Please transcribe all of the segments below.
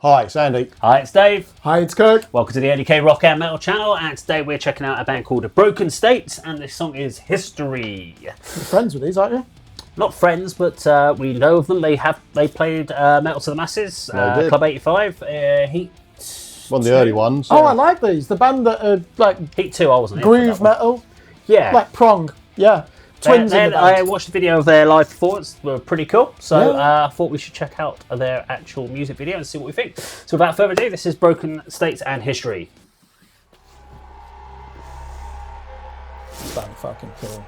Hi, it's Andy. Hi, it's Dave. Hi, it's Kirk. Welcome to the A.D.K Rock and Metal channel, and today we're checking out a band called The Broken States, and this song is History. You're friends with these, aren't you? Not friends, but we know of them. They played Metal to the Masses, Club 85, Heat. One of the early ones. Oh, I like these. The band that are like Heat 2, I wasn't groove metal. Yeah. Like Prong. Yeah. Twins in the band. I watched the video of their live performance. They were pretty cool. So I thought we should check out their actual music video and see what we think. So without further ado, this is Broken States and History. Band fucking cool.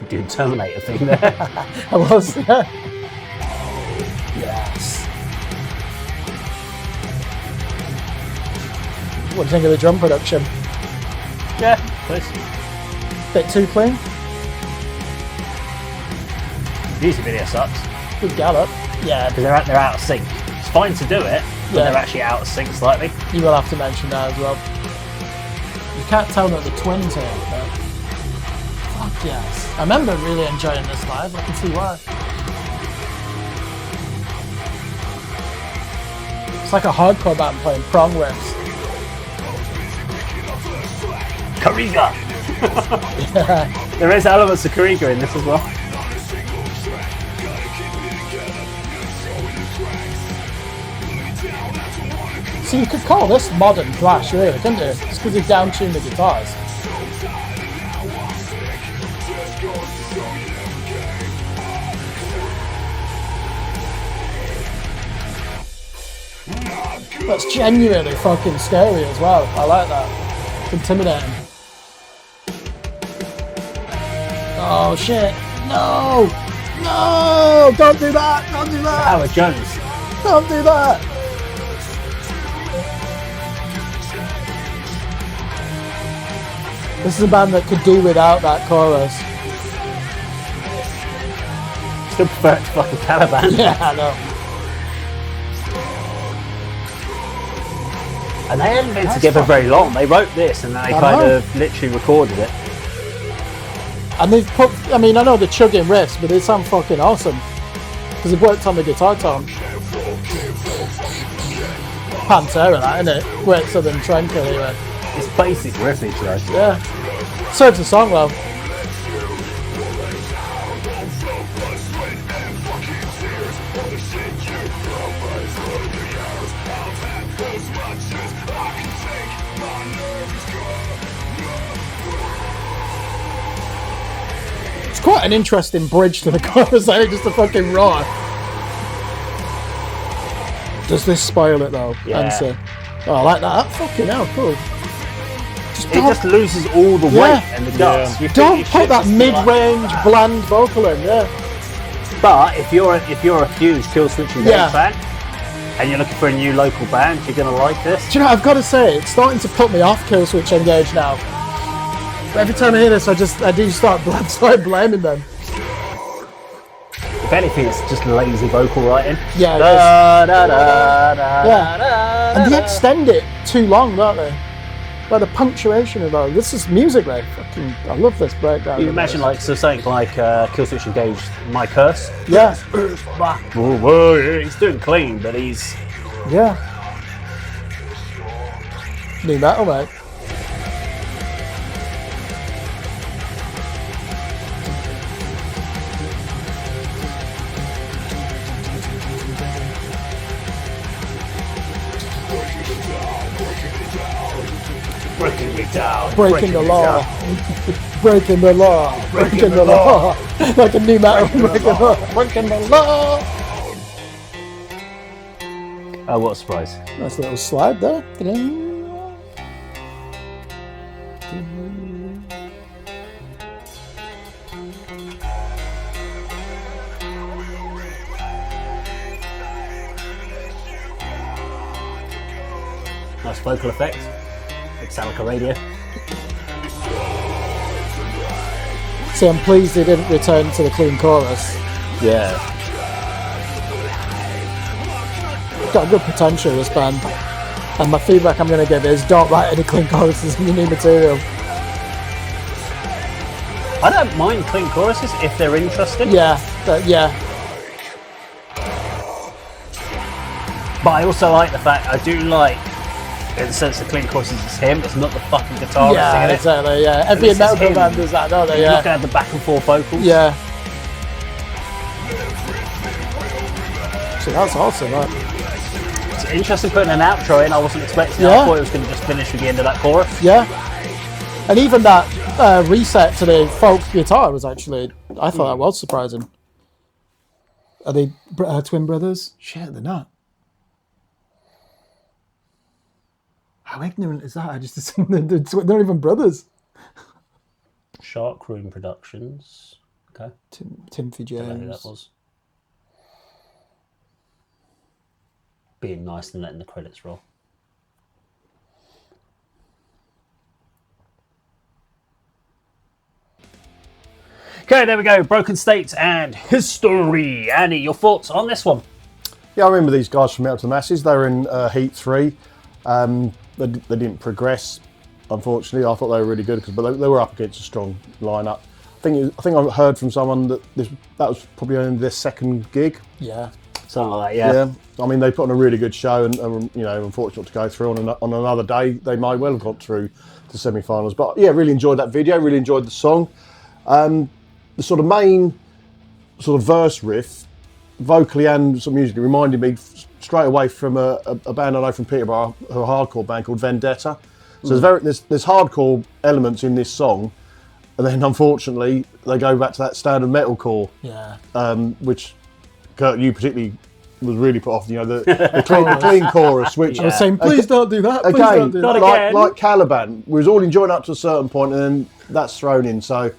Doing Terminator thing there. I was, yeah. Yes. What do you think of the drum production? Yeah, please. Bit too clean? Music video sucks. Good gallop. Yeah. Because they're out of sync. It's fine to do it, but they're actually out of sync slightly. You will have to mention that as well. You can't tell that the twins here, but fuck yes. I remember really enjoying this live. I can see why. It's like a hardcore band playing prong riffs. Kariga! There is elements of Kariga in this as well. So you could call this modern thrash, really, couldn't you? Just because you down-tuned the guitars. That's genuinely fucking scary as well. I like that. It's intimidating. Oh shit. No! No! Don't do that! Don't do that! Howard Jones. Don't do that! This is a band that could do without that chorus. Still prefer it to fucking Caliban. Yeah, I know. And they hadn't been together very long. They wrote this and they kind of literally recorded it. And they've put, I mean, I know they're chugging riffs, but they sound fucking awesome. Because they've worked on the guitar tone. Pantera, that, isn't it? Great Southern Trencher, anyway. It's basic riffage, though. Yeah. Serves the song well. It's quite an interesting bridge to the chorus, ain't it? Just a fucking roar. Does this spoil it though? Yeah. Answer. Oh, I like that. Fucking hell, cool. It just loses all the weight and the guts. Yeah. Don't put that mid-range, bland vocal in, But if you're a huge Killswitch Engage fan and you're looking for a new local band, you're gonna like this. Do you know? I've got to say, it's starting to put me off Killswitch Engage now. Every time I hear this, I do start blaming them. If anything, it's just lazy vocal writing. Yeah. And they extend it too long, don't they? Like the punctuation of all this is musically fucking. I love this breakdown. You imagine something like Killswitch Engage, My Curse. Yeah. He's doing clean, but he's new metal, mate. breaking me down, breaking the law, breaking the law, breaking the law, like a new metal, breaking the law. Oh, what a surprise! Nice little slide there. Nice vocal effect. It sounds like a radio. See, I'm pleased they didn't return to the clean chorus. Yeah. Got good potential, this band. And my feedback I'm going to give is don't write any clean choruses in your new material. I don't mind clean choruses if they're interesting. Yeah, yeah. But I also like the fact, I do like, in the sense the clean choruses is him, it's not the fucking guitar Yeah, singing it. exactly, yeah. Every this is metal him. band does that, don't they? You're Yeah. not going to have the back and forth vocals. Yeah. So that's awesome, right? It's interesting putting an outro in, I wasn't expecting it. Yeah. I thought it was going to just finish with the end of that chorus. Yeah. And even that reset to the folk guitar was actually, I thought that was surprising. Are they twin brothers? Shit, they're not. How ignorant is that? I just assumed they're not even brothers. Shark Room Productions. Okay. Timothy Don't know who James. that was. Being nice and letting the credits roll. Okay, there we go. Broken States and History. Annie, your thoughts on this one? Yeah, I remember these guys from Out to the Masses. They were in Heat 3. They didn't progress, unfortunately. I thought they were really good, but they were up against a strong lineup. I think I heard from someone that that was probably only their second gig. Yeah. Something like that, yeah. I mean, they put on a really good show, and you know, unfortunate to go through on another day. They might well have got through to semi-finals. But yeah, really enjoyed that video. Really enjoyed the song. The sort of main sort of verse riff, vocally and sort of musically, reminded me straight away from a band I know from Peterborough, a hardcore band called Vendetta. So there's hardcore elements in this song, and then unfortunately they go back to that standard metalcore, which Kirk, you particularly was really put off. You know, the clean chorus, which I was saying, please don't do that. Please again, don't do that. like Caliban, we was all enjoying up to a certain point, and then that's thrown in. So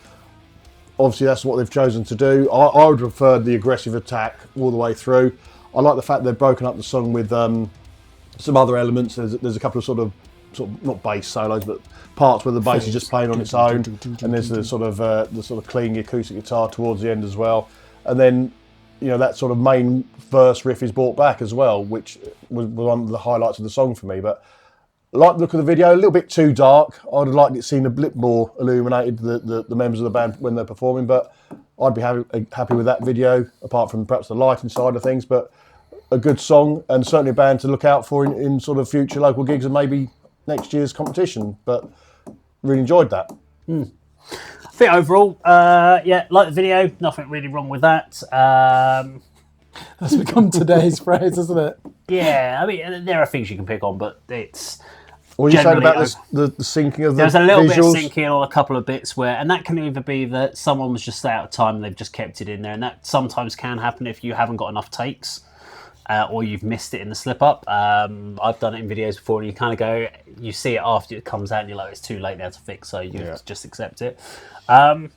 obviously that's what they've chosen to do. I would have preferred the aggressive attack all the way through. I like the fact they've broken up the song with some other elements. There's a couple of sort of not bass solos, but parts where the bass is just playing on its own, and there's the sort of clean acoustic guitar towards the end as well. And then, you know, that sort of main verse riff is brought back as well, which was one of the highlights of the song for me. But I like the look of the video, a little bit too dark. I'd have liked it seen a bit more illuminated, the members of the band when they're performing, but I'd be happy with that video, apart from perhaps the lighting side of things. But a good song, and certainly a band to look out for in sort of future local gigs and maybe next year's competition. But really enjoyed that. I think overall, yeah, like the video, nothing really wrong with that. That's become today's phrase, isn't it? Yeah, I mean, there are things you can pick on, but it's... What you saying about generally the syncing of the There's a little visuals? bit of syncing on a couple of bits where, and that can either be that someone was just out of time and they've just kept it in there, and that sometimes can happen if you haven't got enough takes. Or you've missed it in the slip up. I've done it in videos before, and you kind of go, you see it after it comes out, and you're like, it's too late now to fix, so you just accept it. I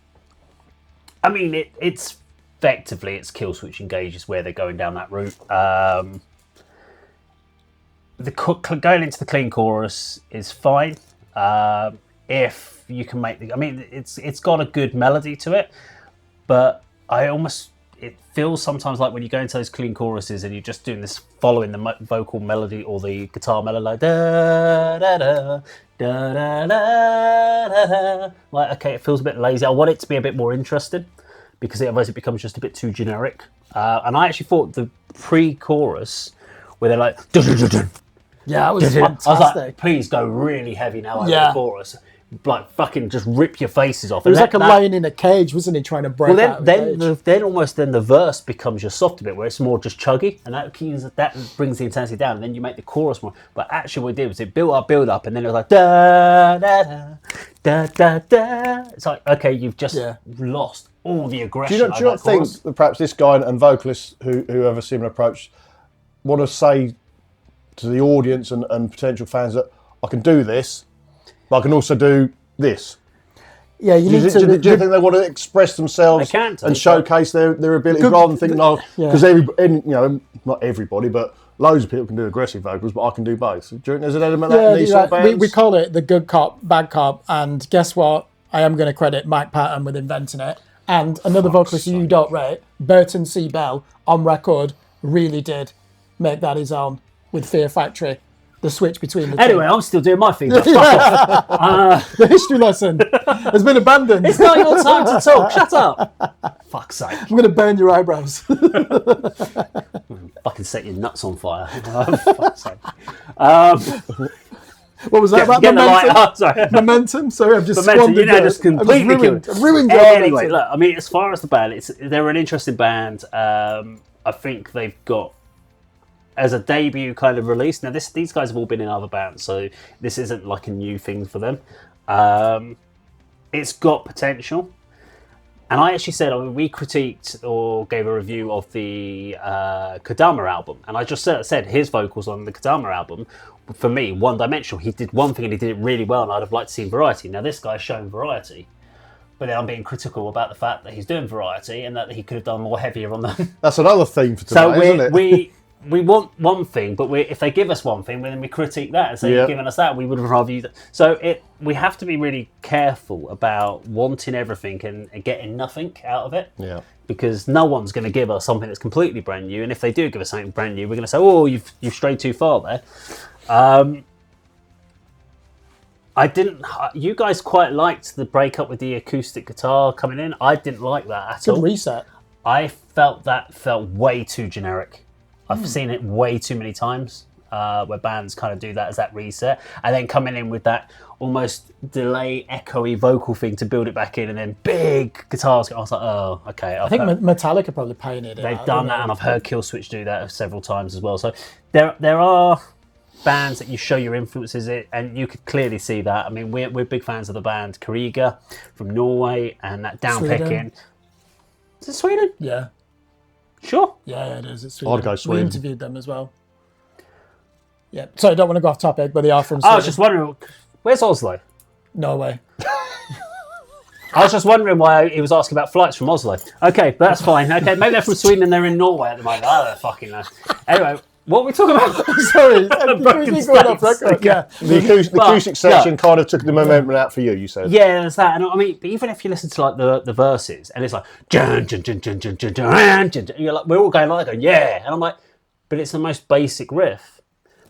mean, it's effectively it's kill switch engages where they're going down that route. Going into the clean chorus is fine if you can make the. I mean, it's got a good melody to it, but it feels sometimes like when you go into those clean choruses and you're just doing this, following the vocal melody or the guitar melody, like da da da da da da da. Like, okay, it feels a bit lazy. I want it to be a bit more interesting because otherwise it becomes just a bit too generic. And I actually thought the pre-chorus where they're like, Yeah, it was fantastic. I was like, please go really heavy now over the chorus. Like, fucking just rip your faces off. It was like a lion in a cage, wasn't he, trying to break out of the cage? Then almost the verse becomes your softer bit, where it's more just chuggy, and that brings the intensity down, and then you make the chorus more. But actually what it did was it built up, and then it was like, da, da, da, da, da, da. It's like, okay, you've just lost all the aggression. Do you not think that perhaps this guy and vocalists who have a similar approach want to say to the audience and potential fans that I can do this, but I can also do this? Yeah, do you think they want to express themselves and showcase their abilities rather than think, no, because not everybody, but loads of people can do aggressive vocals, but I can do both. Do you think there's an element of that in these sort of bands? We call it the good cop, bad cop, and guess what? I am going to credit Mike Patton with inventing it. And another vocalist you don't rate, Burton C. Bell, on record, really did make that his own with Fear Factory. the switch between the two. Anyway, I'm still doing my thing. Fuck off. The history lesson has been abandoned. It's not your time to talk. Shut up. Fuck's sake. I'm going to burn your eyebrows. Fucking set your nuts on fire. Fuck's sake. What was that about? Get the light Momentum? up. Sorry. Momentum? Sorry, I've just Momentum, squandered it. just completely ruined, killed. I've ruined your Anyway, momentum. look, I mean, as far as the band, they're an interesting band. I think they've got, as a debut kind of release, now these guys have all been in other bands, so this isn't like a new thing for them. It's got potential. And I actually said, we critiqued or gave a review of the Kodama album, and I just said his vocals on the Kodama album, for me, one-dimensional. He did one thing and he did it really well, and I'd have liked to see variety. Now this guy's shown variety, but then I'm being critical about the fact that he's doing variety and that he could have done more heavier on them. That's another theme for today, isn't it? we want one thing, but if they give us one thing, then we critique that and say you've given us that. We would have rather you. So we have to be really careful about wanting everything and getting nothing out of it. Yeah. Because no one's going to give us something that's completely brand new, and if they do give us something brand new, we're going to say, "Oh, you've strayed too far there." You guys quite liked the breakup with the acoustic guitar coming in. I didn't like that at all. Good reset. I felt way too generic. I've seen it way too many times where bands kind of do that as that reset, and then coming in with that almost delay, echoey vocal thing to build it back in, and then big guitars. I was like, oh, okay. I think Metallica probably pioneered it. They've done that, and I've heard Killswitch do that several times as well. So there are bands that you show your influences in, and you could clearly see that. I mean, we're big fans of the band Kriega from Norway, and that downpicking. Is it Sweden? Yeah. Sure. Yeah, it is. It's Sweden. I'd go Sweden. We interviewed them as well. Yeah. So I don't want to go off topic, but they are from Sweden. I was just wondering, where's Oslo? Norway. I was just wondering why he was asking about flights from Oslo. Okay, that's fine. Okay, maybe they're from Sweden and they're in Norway at the moment. I don't fucking know. Anyway, what are we talking about? Sorry. Broken We're going off States. record. Yeah. The acoustic section kind of took the momentum out for you, you said. Yeah, there's that. And I mean, but even if you listen to like the verses, and it's like, jun, jun, jun, jun, jun, jun, jun, jun, you're like, we're all going like, yeah. And I'm like, but it's the most basic riff.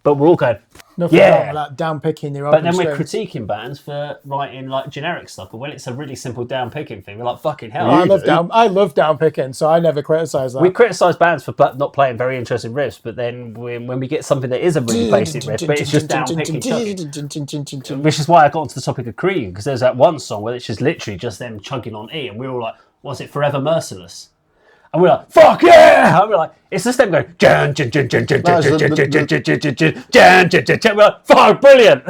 But we're all going, Nothing wrong with that down picking your own. But then we're critiquing bands for writing like generic stuff. But when it's a really simple down picking thing, we're like, fucking hell. I love down picking, so I never criticise that. We criticise bands for not playing very interesting riffs, but then when we get something that is a really basic riff, but it's just down picking, chugging. Which is why I got onto the topic of Krieg, because there's that one song where it's just literally just them chugging on E, and we're all like, was it Forever Merciless? And we're like, fuck yeah! And we're like, it's just them going, jun, jun, jun, jun, jun, jun, jun, jun, jun, jun, jun, jun, jun, jun, jun, jun. We're like, fuck, brilliant!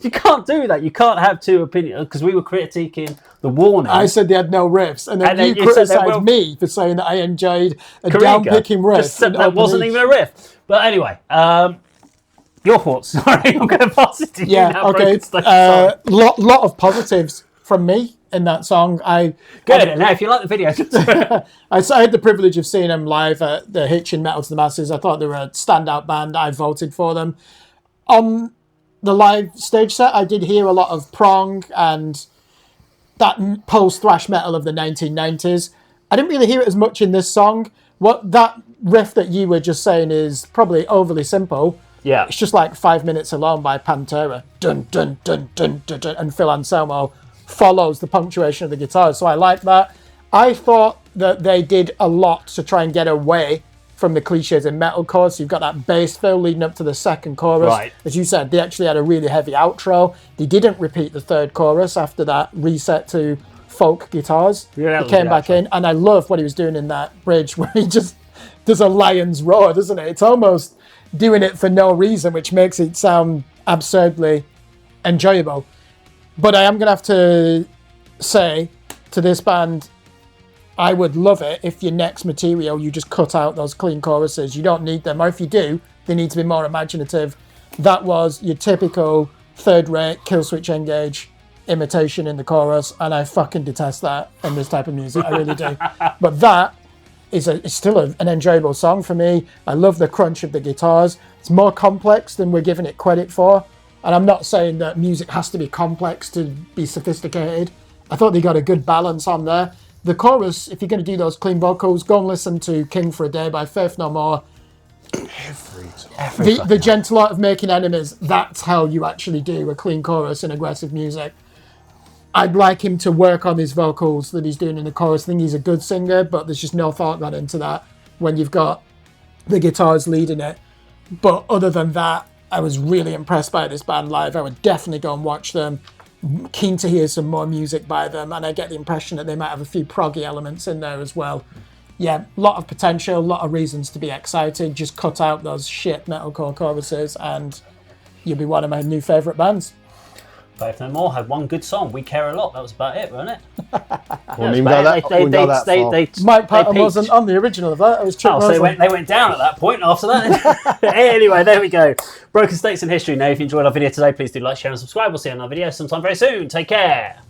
You can't do that. You can't have two opinions, because we were critiquing The Warning. I said they had no riffs, and then you criticised me for saying that I enjoyed a down-picking riff. That wasn't even a riff. But anyway, your thoughts. Sorry, I'm going to pass it to you now. Okay. Lot of positives from me in that song. Good. Now, if you like the video, I had the privilege of seeing them live at the Hitchin Metal to the Masses. I thought they were a standout band. I voted for them. On the live stage set, I did hear a lot of prong and that post-thrash metal of the 1990s. I didn't really hear it as much in this song. What that riff that you were just saying is probably overly simple. Yeah. It's just like 5 Minutes Alone by Pantera. Dun, dun, dun, dun, dun, dun, and Phil Anselmo follows the punctuation of the guitar. So I like that. I thought that they did a lot to try and get away from the cliches in metalcore. So you've got that bass fill leading up to the second chorus. Right. As you said, they actually had a really heavy outro. They didn't repeat the third chorus after that reset to folk guitars. Yeah, he came back in, and I love what he was doing in that bridge where he just does a lion's roar, doesn't it? It's almost doing it for no reason, which makes it sound absurdly enjoyable. But I am going to have to say to this band, I would love it if your next material, you just cut out those clean choruses. You don't need them. Or if you do, they need to be more imaginative. That was your typical third-rate Killswitch Engage imitation in the chorus, and I fucking detest that in this type of music. I really do. But that is it's still an enjoyable song for me. I love the crunch of the guitars. It's more complex than we're giving it credit for. And I'm not saying that music has to be complex to be sophisticated. I thought they got a good balance on there. The chorus, if you're going to do those clean vocals, go and listen to King for a Day by Faith No More. The gentle art of making enemies, that's how you actually do a clean chorus and aggressive music. I'd like him to work on his vocals that he's doing in the chorus. I think he's a good singer, but there's just no thought gone into that when you've got the guitars leading it. But other than that, I was really impressed by this band live. I would definitely go and watch them. Keen to hear some more music by them, and I get the impression that they might have a few proggy elements in there as well. Yeah, a lot of potential, a lot of reasons to be excited. Just cut out those shit metalcore choruses and you'll be one of my new favourite bands. Both No More had one good song, We Care a Lot. That was about it, wasn't it? Wouldn't even go that far. Mike Patton wasn't on the original of that. It was Chuck so they went down at that point after that. Anyway, there we go. Broken States in History. Now, if you enjoyed our video today, please do like, share and subscribe. We'll see you on another video sometime very soon. Take care.